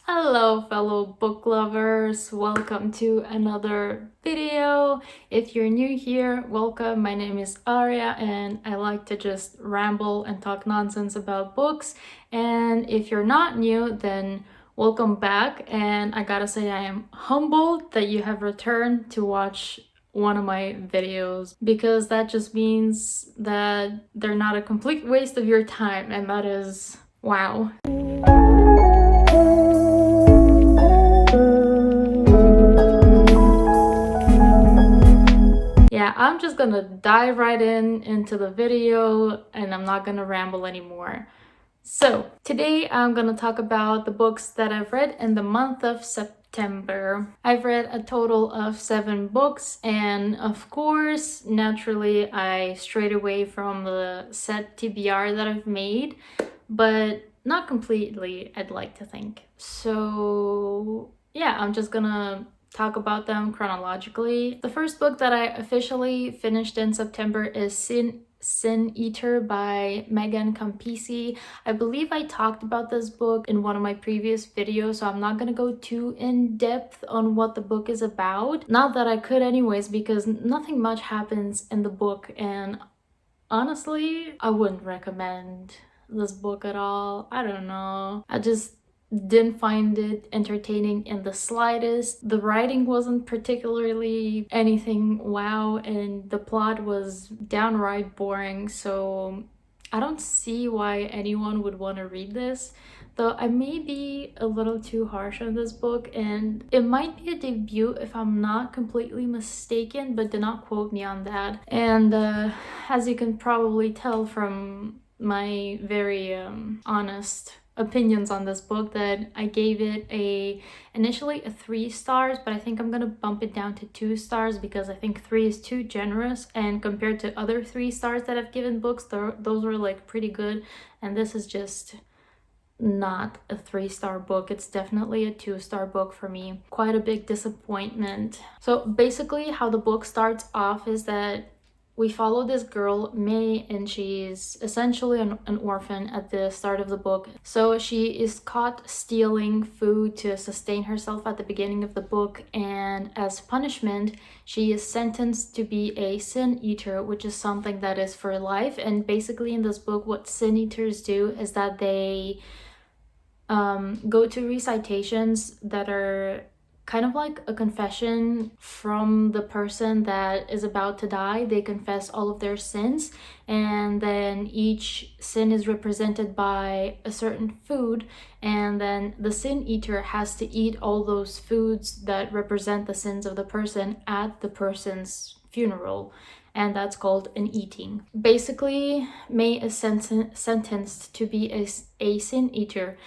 Hello fellow book lovers, welcome to another video. If you're new here, welcome. My name is Arya and I like to just ramble and talk nonsense about books. And if you're not new, then welcome back. And I gotta say I am humbled that you have returned to watch one of my videos, because that just means that they're not a complete waste of your time, and that is wow. Yeah, I'm just gonna dive right into the video and I'm not gonna ramble anymore. So, today I'm gonna talk about the books that I've read in the month of September. I've read a total of 7 books, and of course, naturally, I strayed away from the set TBR that I've made, but not completely, I'd like to think. So, yeah, I'm just gonna talk about them chronologically. The first book that I officially finished in September is Sin Eater by Megan Campisi. I believe I talked about this book in one of my previous videos, so I'm not gonna go too in depth on what the book is about. Not that I could anyways, because nothing much happens in the book, and honestly, I wouldn't recommend this book at all. I don't know. I just didn't find it entertaining in the slightest. The writing wasn't particularly anything wow, and the plot was downright boring, so I don't see why anyone would want to read this. Though I may be a little too harsh on this book, and it might be a debut if I'm not completely mistaken, but do not quote me on that. And as you can probably tell from my very honest opinions on this book, that I gave it initially a 3 stars, but I think I'm gonna bump it down to 2 stars because I think 3 is too generous, and compared to other 3 stars that I've given books, those were like pretty good, and this is just not a 3-star book. It's definitely a 2-star book for me. Quite a big disappointment. So basically how the book starts off is that we follow this girl, May, and she's essentially an orphan at the start of the book. So she is caught stealing food to sustain herself at the beginning of the book, and as punishment, she is sentenced to be a sin eater, which is something that is for life. And basically in this book, what sin eaters do is that they go to recitations that are kind of like a confession from the person that is about to die. They confess all of their sins, and then each sin is represented by a certain food, and then the sin eater has to eat all those foods that represent the sins of the person at the person's funeral, and that's called an eating. Basically, May is sentenced to be a sin eater,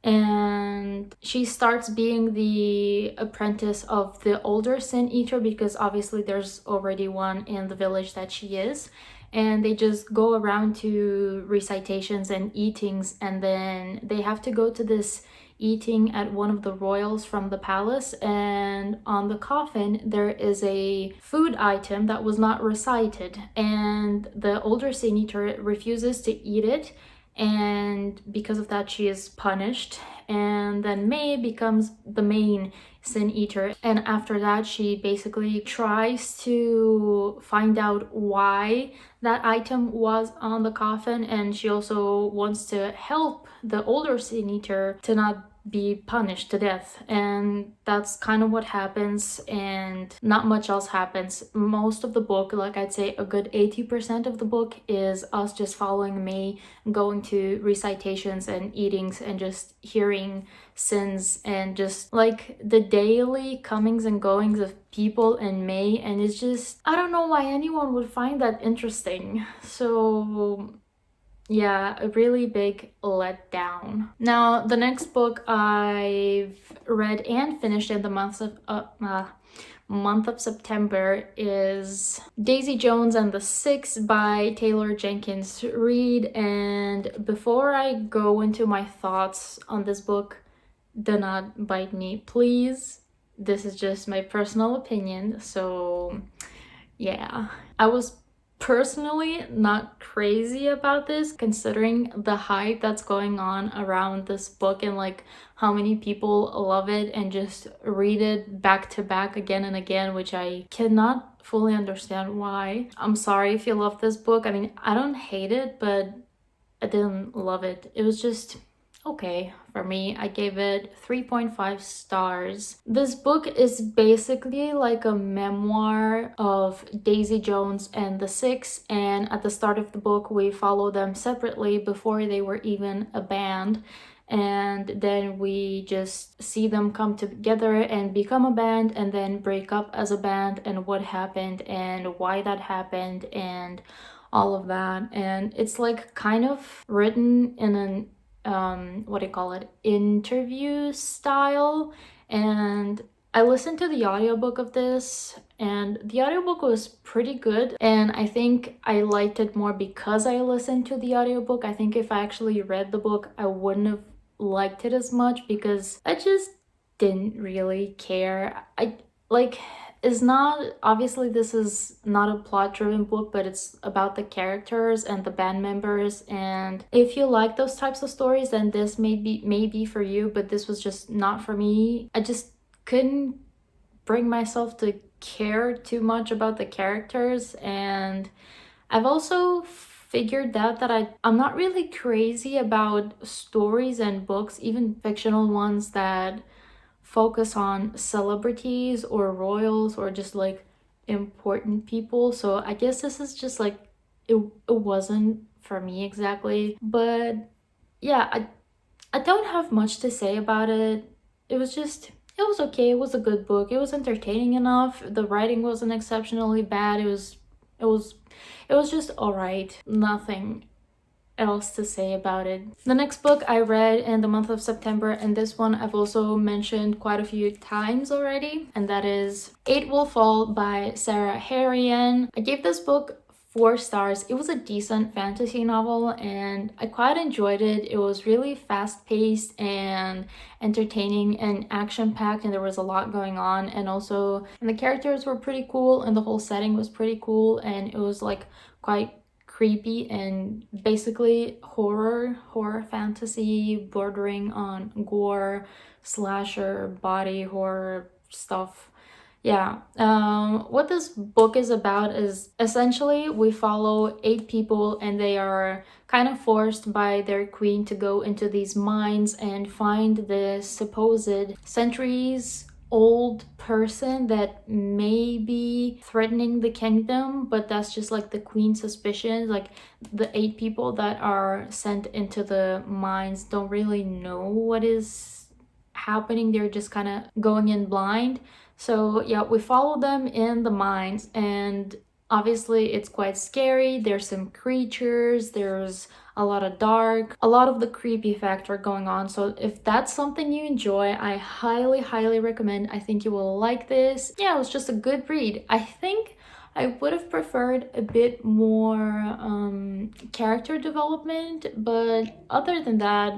and she starts being the apprentice of the older sin eater, because obviously there's already one in the village that she is, and they just go around to recitations and eatings, and then they have to go to this eating at one of the royals from the palace, and on the coffin there is a food item that was not recited, and the older sin eater refuses to eat it, and because of that she is punished, and then May becomes the main sin eater, and after that she basically tries to find out why that item was on the coffin, and she also wants to help the older sin eater to not be punished to death. And that's kind of what happens, and not much else happens. Most of the book, like I'd say a good 80% of the book, is us just following May, going to recitations and eatings and just hearing sins, and just like the daily comings and goings of people in May. And it's just, I don't know why anyone would find that interesting. So yeah, a really big letdown. Now, the next book I've read and finished in the month of September is Daisy Jones and the Six by Taylor Jenkins Reid. And before I go into my thoughts on this book, do not bite me, please. This is just my personal opinion, so yeah. I was personally not crazy about this, considering the hype that's going on around this book and like how many people love it and just read it back to back again and again, which I cannot fully understand why. I'm sorry if you love this book. I mean, I don't hate it, but I didn't love it. It was just okay for me. I gave it 3.5 stars. This book is basically like a memoir of Daisy Jones and the Six, and at the start of the book we follow them separately before they were even a band, and then we just see them come together and become a band and then break up as a band and what happened and why that happened and all of that. And it's like kind of written in an what do you call it, interview style. And I listened to the audiobook of this, and the audiobook was pretty good, and I think I liked it more because I listened to the audiobook. I think if I actually read the book I wouldn't have liked it as much because I just didn't really care. I like, it's not, obviously this is not a plot driven book, but it's about the characters and the band members, and if you like those types of stories then this may be for you, but this was just not for me. I just couldn't bring myself to care too much about the characters, and I've also figured out that I'm not really crazy about stories and books, even fictional ones, that focus on celebrities or royals or just like important people. So I guess this is just like it wasn't for me exactly. But yeah, I don't have much to say about it. It was just, it was okay. It was a good book. It was entertaining enough. The writing wasn't exceptionally bad. It was just all right. Nothing else to say about it. The next book I read in the month of September, and this one I've also mentioned quite a few times already, and that is Eight Will Fall by Sarah Harrian. I gave this book 4 stars. It was a decent fantasy novel and I quite enjoyed it. It was really fast-paced and entertaining and action-packed, and there was a lot going on, and the characters were pretty cool and the whole setting was pretty cool, and it was like quite creepy and basically horror fantasy bordering on gore, slasher, body horror stuff. Yeah, what this book is about is essentially we follow 8 people and they are kind of forced by their queen to go into these mines and find the supposed centuries old person that may be threatening the kingdom, but that's just like the queen's suspicion. Like the 8 people that are sent into the mines don't really know what is happening. They're just kind of going in blind. So yeah, we follow them in the mines, and obviously it's quite scary. There's some creatures, there's a lot of dark, a lot of the creepy factor going on. So if that's something you enjoy, I highly recommend. I think you will like this. Yeah, it was just a good read. I think I would have preferred a bit more character development, but other than that,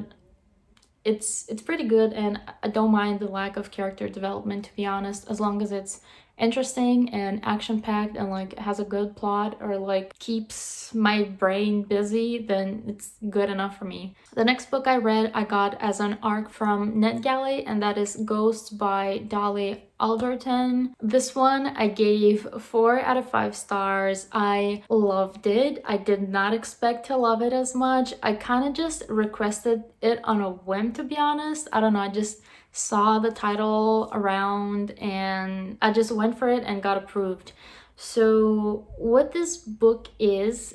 it's pretty good, and I don't mind the lack of character development, to be honest, as long as it's interesting and action-packed and like has a good plot or like keeps my brain busy, then it's good enough for me. The next book I read I got as an ARC from NetGalley, and that is Ghosts by Dolly Alderton. This one I gave 4 out of 5 stars. I loved it. I did not expect to love it as much. I kind of just requested it on a whim, to be honest. I don't know, I just saw the title around and I just went for it and got approved. So what this book is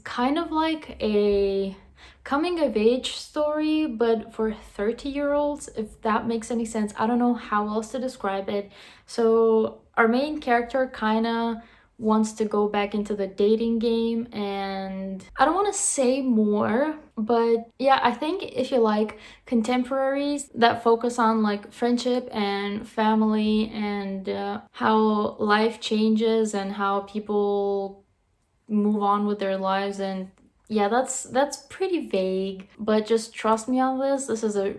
kind of like a coming of age story, but for 30-year-olds, if that makes any sense. I don't know how else to describe it. So our main character kind of wants to go back into the dating game, and I don't want to say more, but yeah, I think if you like contemporaries that focus on like friendship and family and how life changes and how people move on with their lives, and yeah, that's pretty vague, but just trust me on this. This is a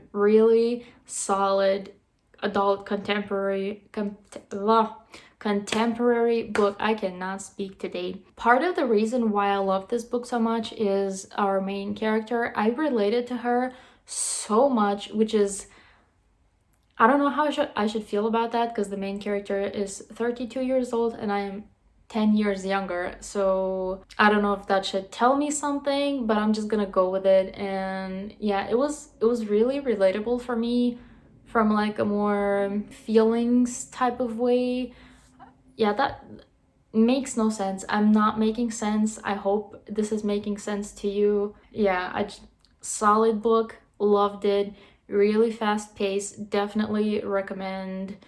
contemporary book. I cannot speak today. Part of the reason why I love this book so much is our main character. I related to her so much, which is, I don't know how I should feel about that, because the main character is 32 years old and I am 10 years younger. So I don't know if that should tell me something, but I'm just gonna go with it. And yeah, it was really relatable for me from like a more feelings type of way. Yeah, that makes no sense. I'm not making sense. I hope this is making sense to you. Yeah, solid book, loved it, really fast paced, definitely recommend.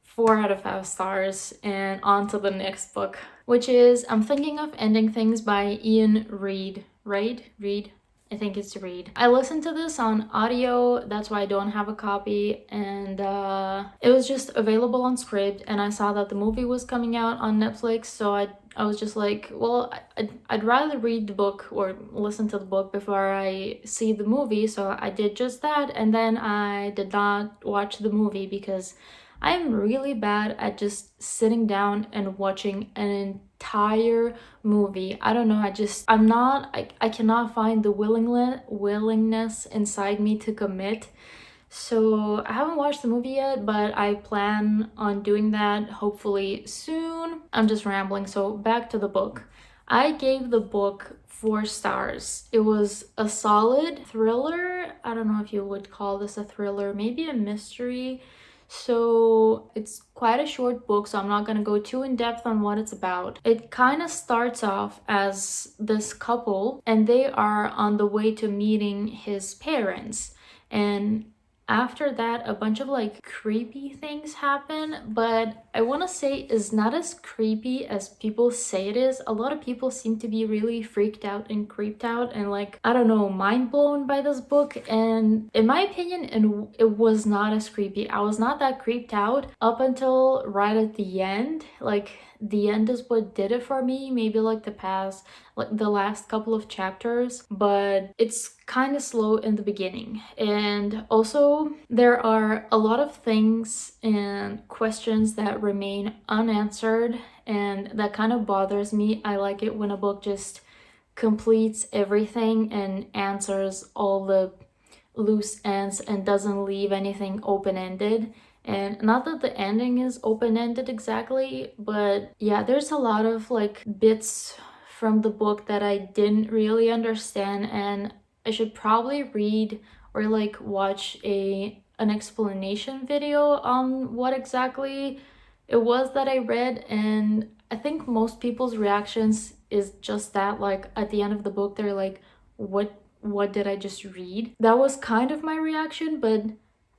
4 out of 5 stars. And on to the next book, which is I'm Thinking of Ending Things by Ian Reid. Reid? I think it's Reid. I listened to this on audio, that's why I don't have a copy, and it was just available on Scribd, and I saw that the movie was coming out on Netflix, so I was just like, well, I'd rather read the book or listen to the book before I see the movie, so I did just that, and then I did not watch the movie because I'm really bad at just sitting down and watching an entire movie. I don't know, I cannot find the willingness inside me to commit. So I haven't watched the movie yet, but I plan on doing that hopefully soon. I'm just rambling, so back to the book. I gave the book 4 stars. It was a solid thriller. I don't know if you would call this a thriller, maybe a mystery. So it's quite a short book, so I'm not gonna go too in depth on what it's about. It kind of starts off as this couple and they are on the way to meeting his parents, and after that a bunch of like creepy things happen, but I want to say it's not as creepy as people say it is. A lot of people seem to be really freaked out and creeped out and like, I don't know, mind blown by this book, and in my opinion it was not as creepy. I was not that creeped out up until right at the end. Like the end is what did it for me, maybe like the last couple of chapters, but it's kind of slow in the beginning. And also there are a lot of things and questions that remain unanswered, and that kind of bothers me. I like it when a book just completes everything and answers all the loose ends and doesn't leave anything open-ended. And not that the ending is open-ended exactly, but yeah, there's a lot of like bits from the book that I didn't really understand, and I should probably read or like watch an explanation video on what exactly it was that I read. And I think most people's reactions is just that, like at the end of the book they're like, what did I just read? That was kind of my reaction, but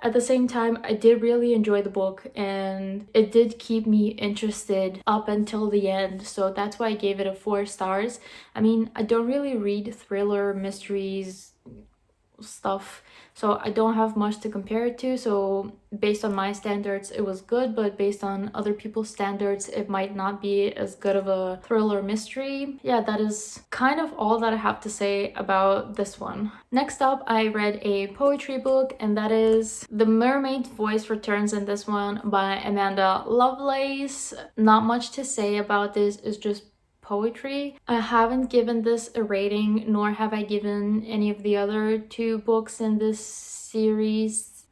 at the same time, I did really enjoy the book and it did keep me interested up until the end. So that's why I gave it a 4 stars. I mean, I don't really read thriller, mysteries, stuff, so I don't have much to compare it to. So based on my standards it was good, but based on other people's standards it might not be as good of a thriller mystery. Yeah, that is kind of all that I have to say about this one. Next up, I read a poetry book, and that is The Mermaid's Voice Returns in this one by Amanda Lovelace. Not much to say about this, it's just poetry. I haven't given this a rating, nor have I given any of the other 2 books in this series,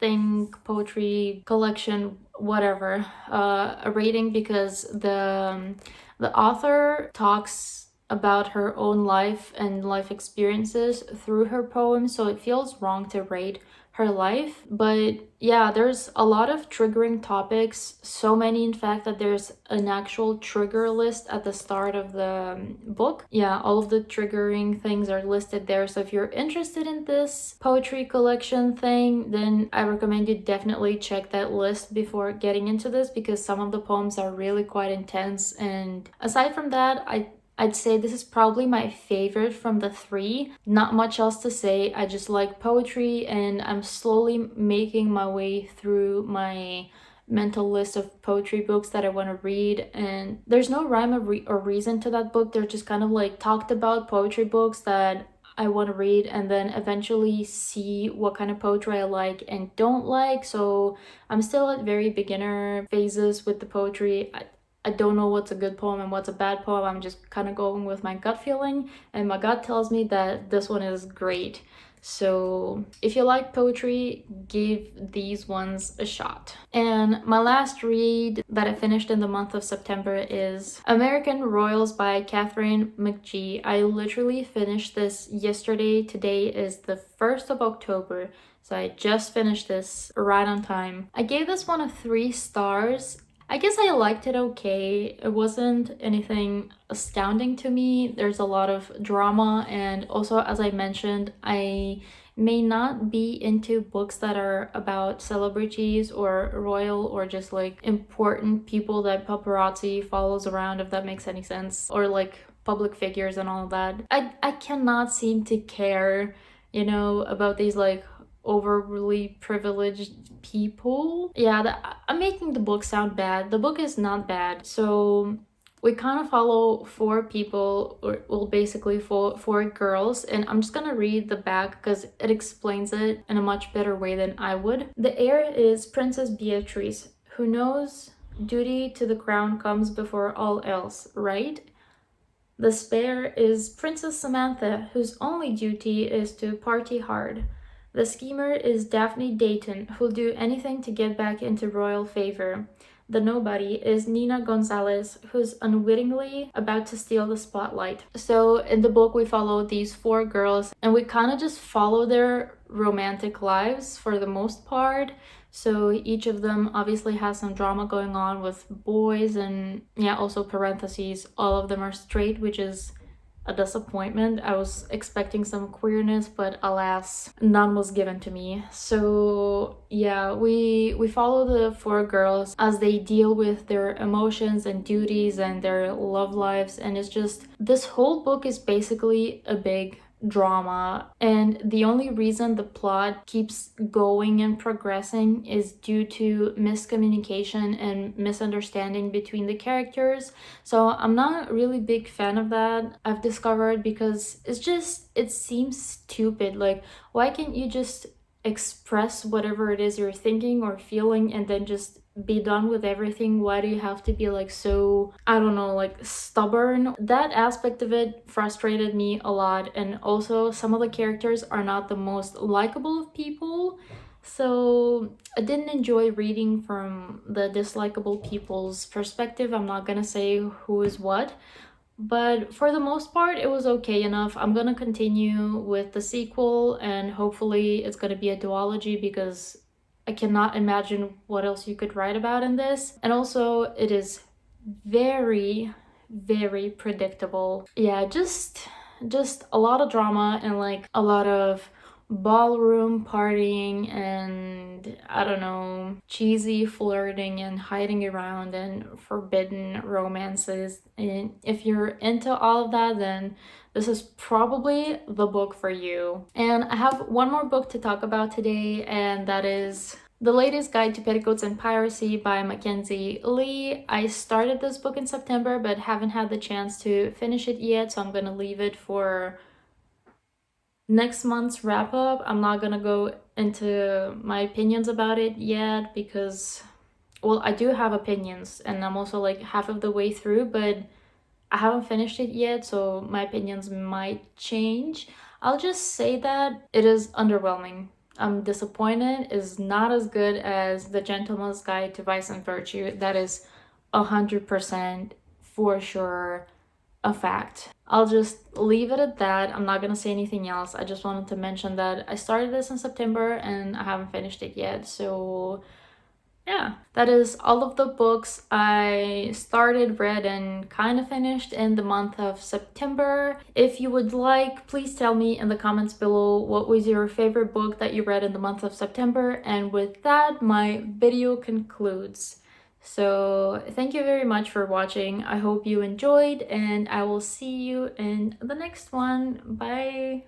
poetry collection, whatever, a rating, because the author talks about her own life and life experiences through her poems, so it feels wrong to rate her life. But yeah, there's a lot of triggering topics, so many in fact that there's an actual trigger list at the start of the book. Yeah, all of the triggering things are listed there, so if you're interested in this poetry collection thing, then I recommend you definitely check that list before getting into this, because some of the poems are really quite intense. And aside from that, I'd say this is probably my favorite from the 3. Not much else to say. I just like poetry, and I'm slowly making my way through my mental list of poetry books that I want to read, and there's no rhyme or reason to that book. They're just kind of like talked about poetry books that I want to read, and then eventually see what kind of poetry I like and don't like. So I'm still at very beginner phases with the poetry. I don't know what's a good poem and what's a bad poem. I'm just kind of going with my gut feeling, and my gut tells me that this one is great. So if you like poetry, give these ones a shot. And my last read that I finished in the month of September is American Royals by Catherine McGee. I literally finished this yesterday. Today is the 1st of October. So I just finished this right on time. I gave this one a 3 stars. I guess I liked it okay. It wasn't anything astounding to me. There's a lot of drama, and also, as I mentioned, I may not be into books that are about celebrities or royal or just like important people that paparazzi follows around, if that makes any sense, or like public figures and all of that. I cannot seem to care, about these like overly privileged people. Yeah, I'm making the book sound bad. The book is not bad. So we kind of follow 4 people, or well, basically four girls, and I'm just gonna read the back because it explains it in a much better way than I would. The heir is Princess Beatrice, who knows duty to the crown comes before all else, right? The spare is Princess Samantha, whose only duty is to party hard. The schemer is Daphne Dayton, who'll do anything to get back into royal favor. The nobody is Nina Gonzalez, who's unwittingly about to steal the spotlight. So in the book, we follow these 4 girls, and we kind of just follow their romantic lives for the most part. So each of them obviously has some drama going on with boys, and yeah, also parentheses, all of them are straight, which is a disappointment. I was expecting some queerness, but alas, none was given to me. So yeah, we follow the 4 girls as they deal with their emotions and duties and their love lives, and it's just, this whole book is basically a big drama, and the only reason the plot keeps going and progressing is due to miscommunication and misunderstanding between the characters. So I'm not a really big fan of that, I've discovered, because it seems stupid. Like, why can't you just express whatever it is you're thinking or feeling and then just be done with everything? Why do you have to be like so, I don't know, like stubborn? That aspect of it frustrated me a lot, and also some of the characters are not the most likable of people. So I didn't enjoy reading from the dislikable people's perspective. I'm not gonna say who is what, but for the most part, it was okay enough. I'm gonna continue with the sequel, and hopefully it's gonna be a duology, because I cannot imagine what else you could write about in this. And also, it is very, very predictable. Yeah, just a lot of drama and like a lot of ballroom partying and, I don't know, cheesy flirting and hiding around and forbidden romances. And if you're into all of that, then this is probably the book for you. And I have one more book to talk about today, and that is The Latest Guide to Petticoats and Piracy by Mackenzie Lee. I started this book in September but haven't had the chance to finish it yet, so I'm gonna leave it for next month's wrap up. I'm not gonna go into my opinions about it yet because, well, I do have opinions and I'm also like half of the way through, but I haven't finished it yet, so my opinions might change. I'll just say that it is underwhelming. I'm disappointed. It's not as good as The Gentleman's Guide to Vice and Virtue. That is 100% for sure a fact. I'll just leave it at that. I'm not gonna say anything else. I just wanted to mention that I started this in September and I haven't finished it yet. So yeah, that is all of the books I started, read, and kind of finished in the month of September. If you would like, please tell me in the comments below what was your favorite book that you read in the month of September. And with that, my video concludes. So thank you very much for watching. I hope you enjoyed, and I will see you in the next one. Bye!